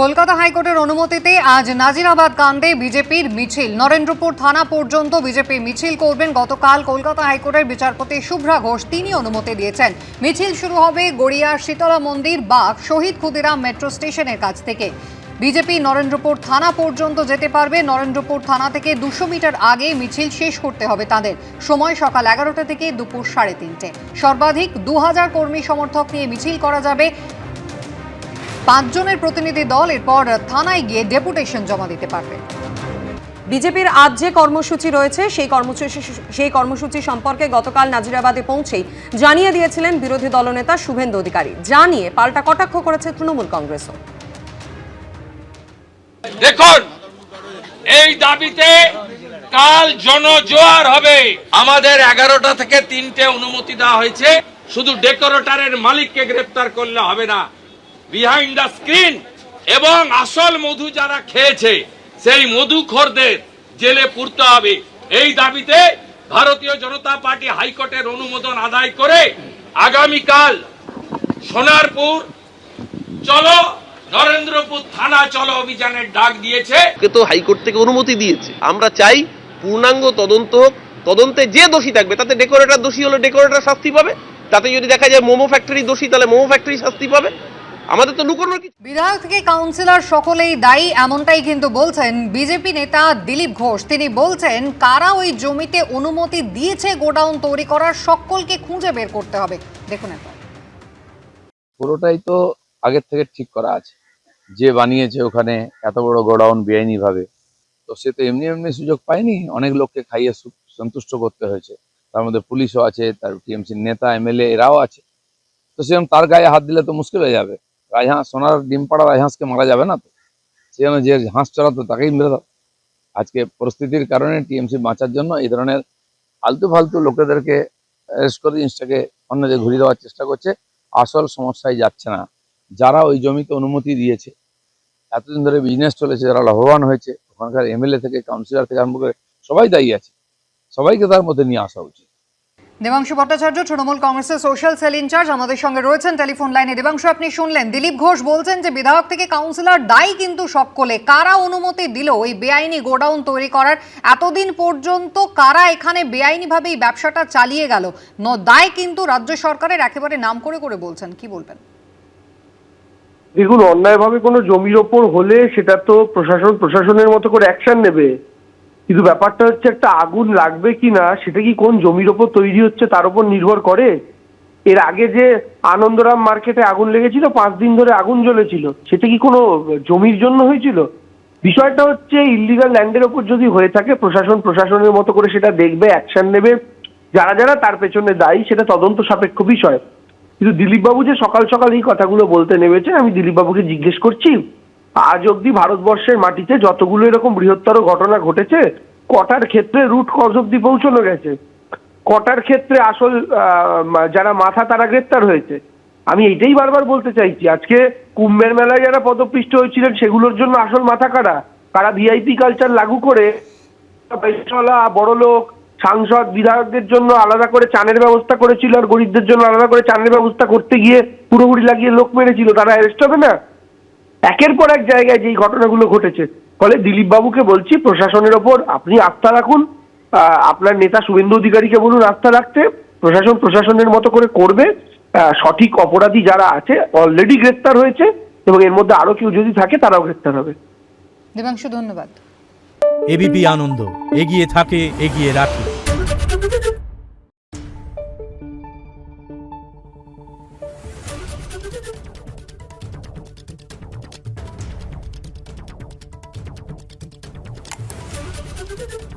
কলকাতা হাইকোর্টের অনুমতিতে আজ নাজিরাবাদ কাণ্ডে বিজেপির মিছিল। নরেন্দ্রপুর থানা পর্যন্ত বিজেপি মিছিল করবেন। গতকাল কলকাতা হাইকোর্টের বিচারপতি শুভ্রা ঘোষ তিনি অনুমতি দিয়েছেন। মিছিল শুরু হবে গড়িয়ার শীতলা মন্দির বা শহীদ ক্ষুদিরাম মেট্রো স্টেশনের কাছ থেকে। বিজেপি নরেন্দ্রপুর থানা পর্যন্ত যেতে পারবে। নরেন্দ্রপুর থানা থেকে 200 মিটার আগে মিছিল শেষ করতে হবে তাদের। সময় সকাল 11টা থেকে দুপুর 3:30। সর্বাধিক 2000 কর্মী সমর্থক নিয়ে মিছিল করা যাবে। 5 জনের প্রতিনিধি দল এরপর থানায় গিয়ে ডেপুটেশন জমা দিতে পারবে। বিজেপির আজ যে কর্মসূচি রয়েছে সেই কর্মসূচি সম্পর্কে গতকাল নাজিরাবাদে পৌঁছেই জানিয়ে দিয়েছিলেন বিরোধী দলনেতা শুভেন্দু অধিকারী। জানিয়ে পাল্টা কটাক্ষ করেছে তৃণমূল কংগ্রেসও। দেখুন, এই দাবিতে কাল জনজোয়ার হবে। আমাদের 11টা থেকে 3টে অনুমতি দেওয়া হয়েছে। শুধু ডেকোরেটরের মালিককে গ্রেফতার করলে হবে না, বিহাইন্ড দ্য স্ক্রিন এবং আসল মধু যারা খেয়েছে সেই মধুখোরদের জেলে পুরতে হবে। এই দাবিতে ভারতীয় জনতা পার্টি হাইকোর্টের অনুমোদন আদায় করে আগামীকাল সোনারপুর চলো নরেন্দ্রপুর থানা চলো অভিযানের ডাক দিয়েছে। তো হাইকোর্ট থেকে অনুমতি দিয়েছে। আমরা চাই পূর্ণাঙ্গ তদন্ত হোক। তদন্তে যে দোষী থাকবে, তাতে ডেকোরেটর দোষী হলে ডেকোরেটর শাস্তি পাবে, তাতে যদি দেখা যায় মোমো ফ্যাক্টরি দোষী তাহলে মোমো ফ্যাক্টরি শাস্তি পাবে। আমাদের তো লুকোনোর কিছু। বিধায়ক থেকে কাউন্সিলর সকলেই দায়ী, এমনটাই কিন্তু বলছেন বিজেপি নেতা দিলীপ ঘোষ। তিনি বলছেন কারা ওই জমিতে অনুমতি দিয়েছে গোডাউন তৈরি করার সকলকে খুঁজে বের করতে হবে। দেখুন একবার। পুরোটাই তো আগের থেকে ঠিক করা আছে। যে বানিয়েছে ওখানে এত বড় গোডাউন বেআইনি ভাবে, তো সে তো এমনি এমনি সুযোগ পায়নি। অনেক লোককে খাইয়ে সন্তুষ্ট করতে হয়েছে। তার মধ্যে পুলিশও আছে, তার টিএমসির নেতা এমএলএ এরাও আছে। তো সেরকম তার গায়ে হাত দিলে তো মুশকিল হয়ে যাবে। রাজহাঁস, সোনার ডিম পাড়া রাজহাঁসকে মারা যাবে না তো। সেজন্য যে হাঁস চড়াতো তাকেই মেরে দাও। আজকে পরিস্থিতির কারণে টিএমসি বাঁচার জন্য এই ধরনের ফালতু ফালতু লোকেদেরকে অ্যারেস্ট করে জিনিসটাকে অন্য যে ঘুরিয়ে দেওয়ার চেষ্টা করছে। আসল সমস্যায় যাচ্ছে না। যারা ওই জমিতে অনুমতি দিয়েছে, এতদিন ধরে বিজনেস চলেছে, যারা লাভবান হয়েছে, ওখানকার এমএলএ থেকে কাউন্সিলর থেকে আরম্ভ করে সবাই দায়ী আছে। সবাইকে তার মধ্যে নিয়ে আসা উচিত। দেবাংশু ভট্টাচার্য তৃণমূল কংগ্রেসের সোশ্যাল সেল ইনচার্জ আমাদের সঙ্গে রয়েছেন টেলিফোন লাইনে। দেবাংশু, আপনি শুনলেন দিলীপ ঘোষ বলছেন যে বিধায়ক থেকে কাউন্সিলর দায়ী কিন্তু সকলে। কারা অনুমতি দিল ওই বেআইনি গোডাউন তৈরি করার? এতদিন পর্যন্ত কারা এখানে বেআইনিভাবে এই ব্যবসাটা চালিয়ে গেল? দায় কিন্তু রাজ্য সরকারের, একেবারে নাম করে করে বলছেন। কি বলবেন? দেখুন, অন্যায়ভাবে কোনো জমির ওপর হলে সেটা তো প্রশাসনের মতো করে অ্যাকশন নেবে। কিন্তু ব্যাপারটা হচ্ছে একটা আগুন লাগবে কিনা সেটা কি কোন জমির ওপর তৈরি হচ্ছে তার উপর নির্ভর করে। এর আগে যে আনন্দরাম মার্কেটে আগুন লেগেছিল, 5 দিন ধরে আগুন জ্বলেছিল, সেটা কি কোনো জমির জন্য হয়েছিল? বিষয়টা হচ্ছে ইল্লিগাল ল্যান্ডের ওপর যদি হয়ে থাকে প্রশাসনের মতো করে সেটা দেখবে, অ্যাকশন নেবে। যারা যারা তার পেছনে দায়ী সেটা তদন্ত সাপেক্ষ বিষয়। কিন্তু দিলীপবাবু যে সকাল সকাল এই কথাগুলো বলতে নেমেছেন, আমি দিলীপবাবুকে জিজ্ঞেস করছি, আজ অব্দি ভারতবর্ষের মাটিতে যতগুলো এরকম বৃহত্তর ঘটনা ঘটেছে, কটার ক্ষেত্রে রুট কজ অব্দি পৌঁছানো গেছে? কটার ক্ষেত্রে আসল যারা মাথা তারা গ্রেপ্তার হয়েছে? আমি এইটাই বারবার বলতে চাইছি। আজকে কুম্ভের মেলায় যারা পদপিষ্ট হয়েছিলেন সেগুলোর জন্য আসল মাথা কারা? কারা ভিআইপি কালচার লাগু করে বড় লোক, সাংসদ, বিধায়কদের জন্য আলাদা করে চানের ব্যবস্থা করেছিল, আর গরিবদের জন্য আলাদা করে চানের ব্যবস্থা করতে গিয়ে পুরোপুরি লাগিয়ে লোক মেরেছিল, তারা অ্যারেস্ট হবে না? একের পর এক জায়গায় যেই ঘটনাগুলো ঘটেছে। ফলে দিলীপ বাবুকে বলছি, প্রশাসনের ওপর আপনি আস্থা রাখুন। আপনার নেতা শুভেন্দু অধিকারীকে বলুন আস্থা রাখতে। প্রশাসনের মতো করে করবে। সঠিক অপরাধী যারা আছে অলরেডি গ্রেফতার হয়েছে, এবং এর মধ্যে আরো কেউ যদি থাকে তারাও গ্রেফতার হবে। দেবাংশু, ধন্যবাদ। এবিপি আনন্দ, এগিয়ে থাকে, এগিয়ে রাখে। Thank you.